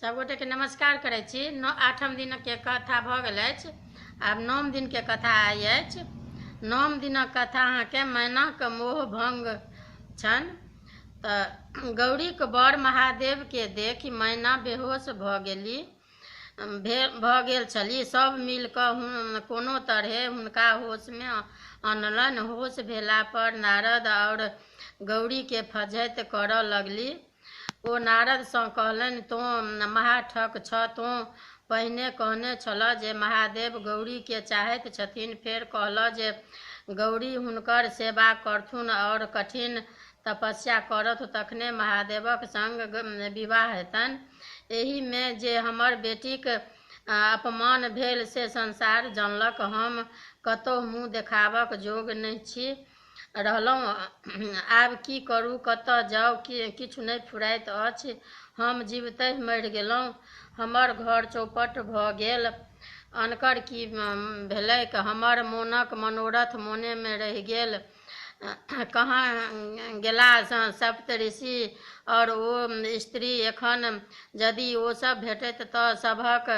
सबगोटे के नमस्कार करै छी। 8 दिन के कथा भऽ गेल अछि। आब 9 दिन के कथा आई अछि। 9 दिनक कथा अहाँके मैनाक मोह भंग छनि। तऽ गौरीक बर महादेव के देखि मैना बेहोश भऽ गेल छली। सब मिल कऽ कोनो तरहे हुनका होश में अनलनि। होश भेला पर नारद और गौरी के फजहत करऽ लगली। ओ नारद सँ कहलनि, तों महाठक छ। तों पहिने कहने छल जे महादेव गौरी के चाहैत छथिन, फेर कहल जे गौरी हुनकर सेवा करथुन और कठिन तपस्या करथु, तखने महादेवक संग विवाह हेतनि। एही में जे हमर बेटीक अपमान भेल से संसार जानलक। हम कतहु मुँह देखाबक जोग नहि छी रहलहुँ। आब की करू, कतऽ जाउ, किछु नहि फुराइत अछि। हम जीवतहि मरि गेलहुँ। हमर घर चौपट भऽ गेल। अनकर की भेलैक? हमर मोनक मनोरथ मोने में रहि गेल। कहाँ गेला सप्तऋषि और ओ स्त्री? एखन यदि ओ सब भेटैत तऽ सभक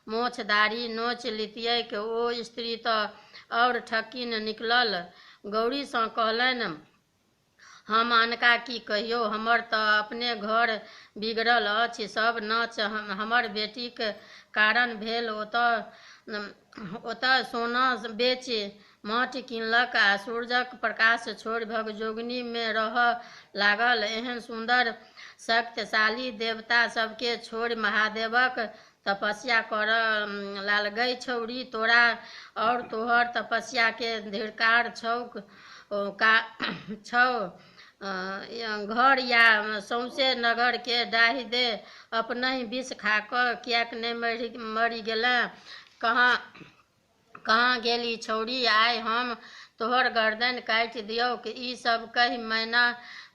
मोछ दाढ़ी नोच लितियैक। ओ स्त्री तऽ और ठकिन निकलल। गौरी सँ कहलनि, हम अनका की कहियौ? हमर तऽ अपने घर बिगड़ल अछि। सब नाच हमर बेटीक कारण भेल। ओतऽ सोना बेचि माटि किनलक आ सूरजक प्रकाश छोड़ि भगजोगनी में रहऽ लागल। एहन सुंदर शक्तिशाली देवता सबके छोड़ि महादेवक तपस्या करऽ लाल। गई छौरी, तोरा और तोहर तपस्या के धिक्कार छौ। घर या सौंसे नगर के डाहि दे। अपनहि विष खाकऽ किएक नहि मरि गेले? कहाँ गेली छौरी? आइ हम तोहर गर्दन काटि दियौ। ई सब कहि मैना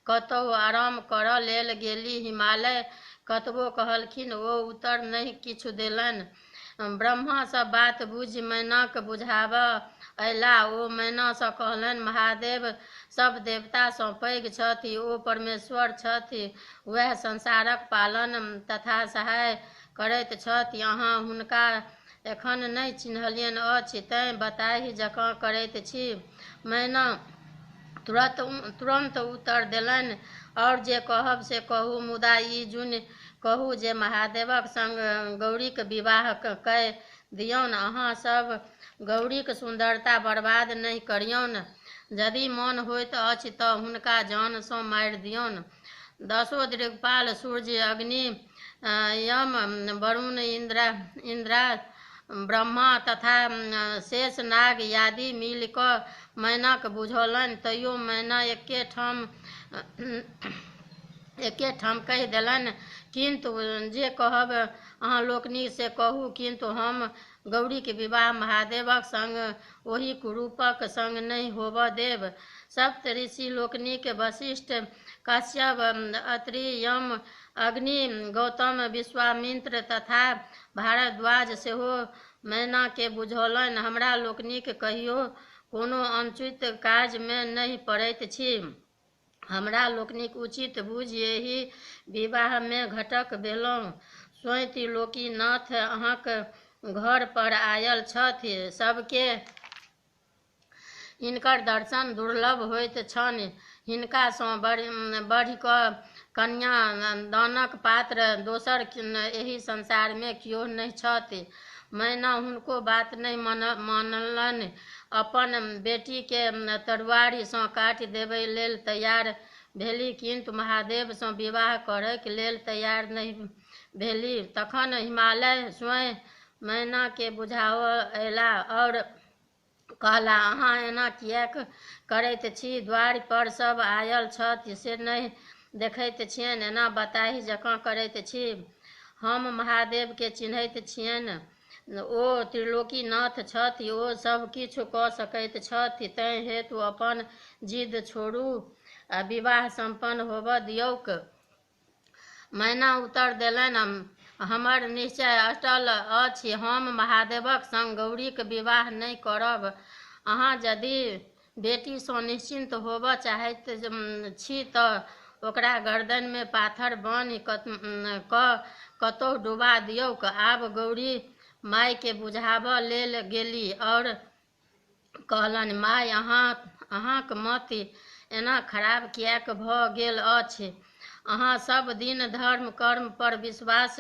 कतहु आराम करऽ लेल गेली हिमालय। कतबो कहलखिन ओ उत्तर नहि किछु देलनि। ब्रह्मा सब बात बुझि मैनाक बुझाबऽ अयला। ओ मैना सँ कहलनि, महादेव सब देवता सँ पैघ छथि। ओ परमेश्वर छथि। वएह संसारक पालन तथा सहाय करैत छथि। अहाँ हुनका एखन नहि चिन्हलियनि अछि, तेँ बताही जकाँ करैत छी। मैना तुरंत उत्तर देलनि, और जे कहब से कहू, मुदा ई जुनि कहू जे महादेवक संग गौरीक विवाह कए दियौन। अहाँ सब गौरीक सुंदरता बर्बाद नहि करियौन। यदि मन होइत अछि तऽ हुनका जान सँ मारि दियौन। 10 दिक्पाल सूर्य, अग्नि, यम, वरुण, इंद्र, ब्रह्मा तथा शेष नाग आदि मिलि कऽ मैनाक बुझौलनि। तैयो मैना एके ठाम कहि देलनि, किंतु जे कहब अहाँ लोकनि से कहू, किंतु हम गौरीक विवाह महादेवक संग ओहि कुरूपक संग नहि होबऽ देब। सप्तऋषि लोकनिक वशिष्ठ, कश्यप, अत्रि, यम, अग्नि, गौतम, विश्वामित्र तथा भारद्वाज सेहो मैना के बुझौलनि। हमरा लोकनिक कहियो कोनो अनुचित काज में नहि पड़ैत छी। हमरा लोकनिक उचित बुझि एहि विवाह में घटक भेलहुँ। स्वयं त्रिलोकीनाथ अहाँक घर पर आयल छथि। सबके हिनकर दर्शन दुर्लभ होइत छनि। हिनका सँ बढ़ि कऽ कन्या दानक पात्र दोसर एहि संसार में कियो नहि छथि। मैना हुनको बात नहि मानलनि। अपन बेटी के तरुआरी सँ काटि देबय लेल तैयार भेली, किंतु महादेव सँ विवाह करैक लेल तैयार नहि भेली। तखन हिमालय स्वयं मैना के बुझाबऽ अयला और कहला, अहाँ एना किएक करैत छी? द्वार पर सब आयल छथि से नहि देखैत छियनि? एना बताही जकाँ करैत छी। हम महादेव के चिन्हैत छियनि। ओ त्रिलोकीनाथ छथि। ओ सब किछु कऽ सकैत छथि। तैं हेतु अपन जिद छोड़ू आ विवाह संपन्न होबऽ दियौक। मैना उत्तर देलनि, हमर निश्चय अटल अछि। हम महादेवक संग गौरीक विवाह नहि करब। अहाँ यदि बेटी सँ निश्चिंत होबऽ चाहैत छी तऽ ओकरा गर्दन में पाथर बान्हि कतहु डुबा दियौक। आब गौरी माय के बुझाबऽ लेल गेली और कहलनि, माय अहाँक मति एना खराब किएक भऽ गेल अछि? अहाँ सब दिन धर्म कर्म पर विश्वास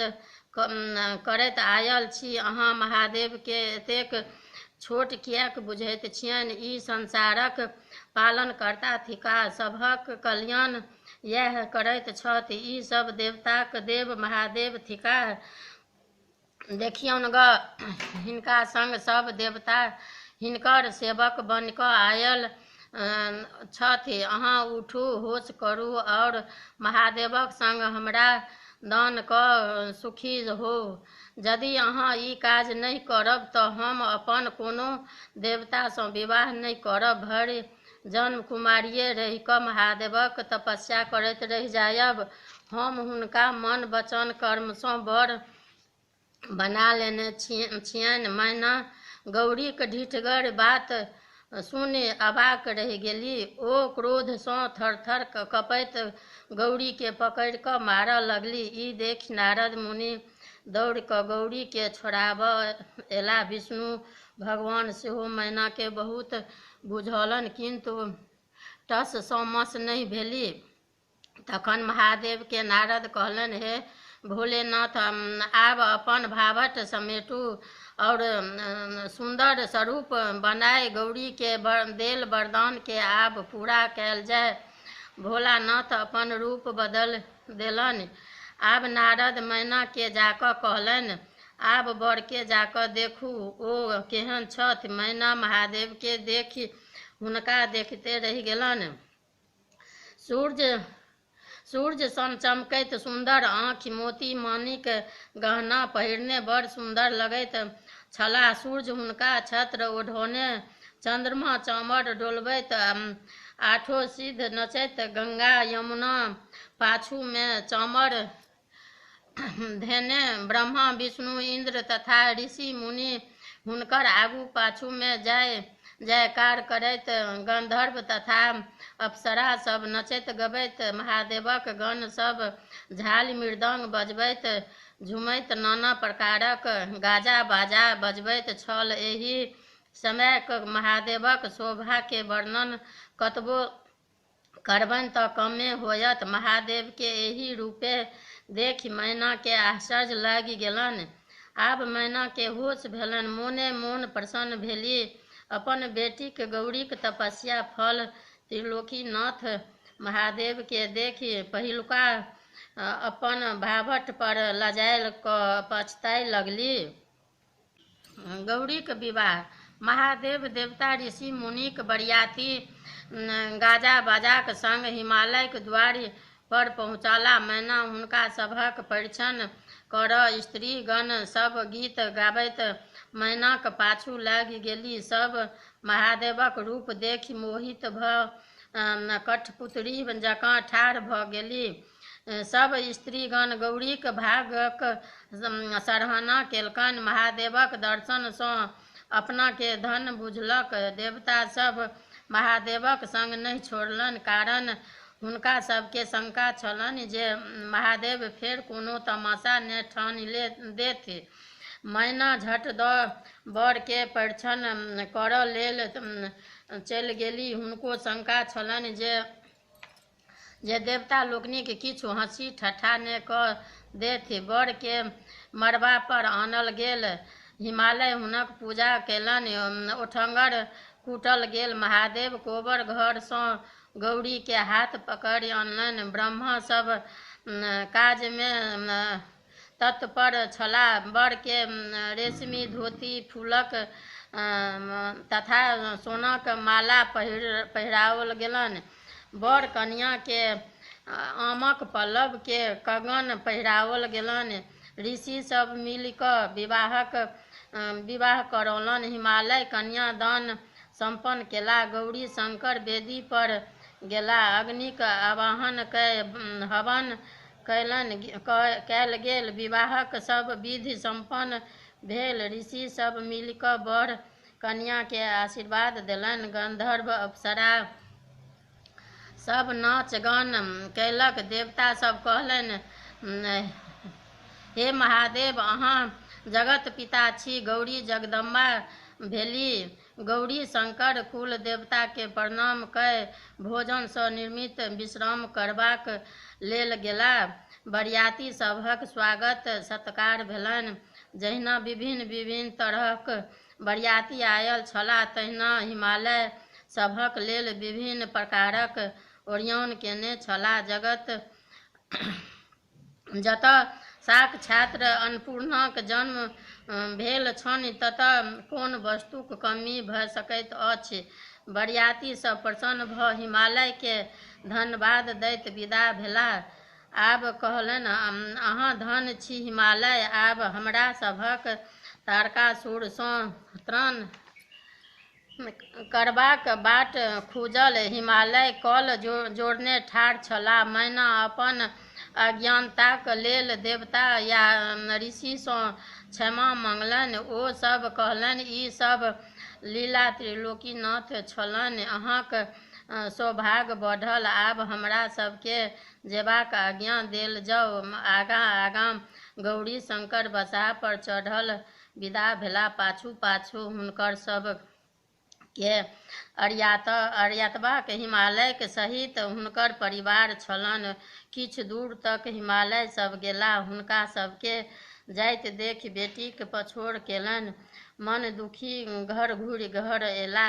करैत आयल छी। अहाँ महादेव के एतेक छोट किएक बुझैत छियनि? ई संसारक पालनकर्ता थिकाह, सभक कल्याण इएह करैत छथि। ई सब देवताक देव महादेव थिकाह। देखियौन ग, हिनका संग सब देवता हिनकर सेवक बनि कऽ आयल छथि। अहाँ उठू, होश करू और महादेवक संग हमरा दान कऽ सुखी हो। यदि अहाँ ई काज नहि करब तऽ हम अपन कोनो देवतासँ विवाह नहि करब। भरि जन्म कुमारिये रहि कऽ महादेवक तपस्या करैत रहि जायब। हम हुनका मन वचन कर्मसँ बर बना लेने छियनि। मैना गौरीक ढिठगर बात सुनि अवाक रहि गेली। ओ क्रोधसँ थरथर कँपैत गौरी के पकड़ि कऽ मारऽ लगली। ई देखि नारद मुनि दौड़ कऽ गौरी के छोड़ाबऽ एला। विष्णु भगवान सेहो मैना के बहुत बुझौलनि, किंतु टससँ मस नहि भेली। तखन महादेव के नारद कहलनि, हे भोलेनाथ, आब अपन भावट समेटू और सुंदर स्वरूप बनाए गौरी के देल वरदान के आब पूरा कैल जाए। भोलानाथ अपन रूप बदल देलनि। आब नारद मैना के जाकऽ कहलनि, आब बर के जाकऽ देखू ओ केहन छथि। मैना महादेव के देखि हुनका देखते रहि गेलनि। सूर्य सन चमकैत सुंदर आँखि, मोती माणिक गहना पहिरने बड़ सुंदर लगैत छलाह। सूर्य हुनका छत्र ओढ़ौने, चंद्रमा चामर डोलबैत, आठो सिद्ध नचैत, गंगा यमुना पाछू में चामर धेने, ब्रह्मा विष्णु इंद्र तथा ऋषि मुनि हुनकर आगू पाछू में जय जयकार करैत, गंधर्व तथा अप्सरा सब नचैत गबैत, महादेवक गण सब झाल मृदंग बजबैत झुमैत, नाना प्रकारक गाजा बाजा बजबैत छल। एहि समयक महादेवक शोभा के वर्णन कतबो करबनि तऽ कमे होयत। महादेव के एहि रूपे देखि मैना के आश्चर्य लागि गेलनि। आब मैना के होश भेलनि। मोने मोन प्रसन्न भेली। अपन बेटीक गौरीक तपस्या फल त्रिलोकीनाथ महादेव के देखि पहिलुका अपन भावट पर लजायल कऽ पछताए लगली। गौरीक विवाह। महादेव देवता ऋषि मुनिक बरियाती गाजा बाजाक संग हिमालयक द्वारि पर पहुँचला। मैना हुनका सभक परिछन करऽ स्त्रीगण सब गीत गाबैत मैनाक पाछू लागि गेली। सब महादेवक रूप देखि मोहित भऽ कठपुतरी जकाँ ठाढ़ भऽ गेली। सब स्त्रीगण गौरीक भागक सराहना केलकनि। महादेवक दर्शनसँ अपना के धन बुझलक। देवता सब महादेवक संग नहि छोड़लनि, कारण हुनका सबके शंका छलनि जे महादेव फेर कोनो तमाशा ने ठानि देथि। मैना झट दऽ बर के परिछन करऽ लेल चलि गेली। हुनको शंका छलनि जे देवता लोकनिक किछु हँसी ठट्ठा ने कऽ देथि। बर के मड़बा पर आनल गेल। हिमालय हुनक पूजा केलनि। ओठंगर कूटल गेल। महादेव कोबर घरसँ गौरी के हाथ पकड़ि अनलनि। ब्रह्मा सब काज में तत्पर छलाह। बर के रेशमी धोती, फूलक तथा सोनाक माला पहिराओल गेलनि। बर कन्या के आमक पल्लव के कंगन पहिराओल गेलनि। ऋषि सब मिलि कऽ विवाह करौलनि। हिमालय कन्यादान संपन्न केला। गौरी शंकर वेदी पर गेला। अग्निक आवाहन कय हवन कैल गेल। विवाहक सब विधि संपन्न भेल। ऋषि सब मिलि कऽ बर कन्या के आशीर्वाद देलनि। गंधर्व अप्सरा सब नाच गान कयलक। देवता सब कहलनि, हे महादेव, अहाँ जगत पिता छी, गौरी जगदम्बा भेली। गौरी शंकर कुल देवता के प्रणाम कय भोजन सँ निर्मित विश्राम करबाक लेल गेलाह। बरियाती सभक स्वागत सत्कार भेलनि। जहिना विभिन्न विभिन्न तरहक बरियाती आयल छलाह, तहिना हिमालय सभक लेल विभिन्न प्रकारक ओरियान केने छलाह। जतऽ साक्षात अन्नपूर्णाक जन्म भेल छनि, ततऽ कोन वस्तुक कमी भऽ सकैत अछि। बरियाती सब प्रसन्न भऽ हिमालय के धन्यवाद दैत विदा भेलाह। आब कहलनि, अहाँ धन्य छी हिमालय, आब हमरा सभक तारकासुर सँ त्राण करबाक बाट खुजल। हिमालय कल जोड़ने ठाढ़ छलाह। मैना अपन अज्ञानताक लेल देवता या ऋषि सँ क्षमा मांगलनि। ओ सब कहलनि, ई सब लीला त्रिलोकीनाथ छलनि, अहाँक सौभाग्य बढ़ल। आब हमरा सबके जेबाक आज्ञा देल जाउ। आगाँ आगाँ गौरी शंकर बसहा पर चढ़ल विदा भेला। पाछू पाछू हुनकर सब के अरियतबाक हिमालयक सहित हुनकर परिवार छलनि। किछु दूर तक हिमालय सब गेला। हुनका सबके जाइत देखि बेटीक पछोड़ केलनि। मन दुखी घर घुरि घर एला।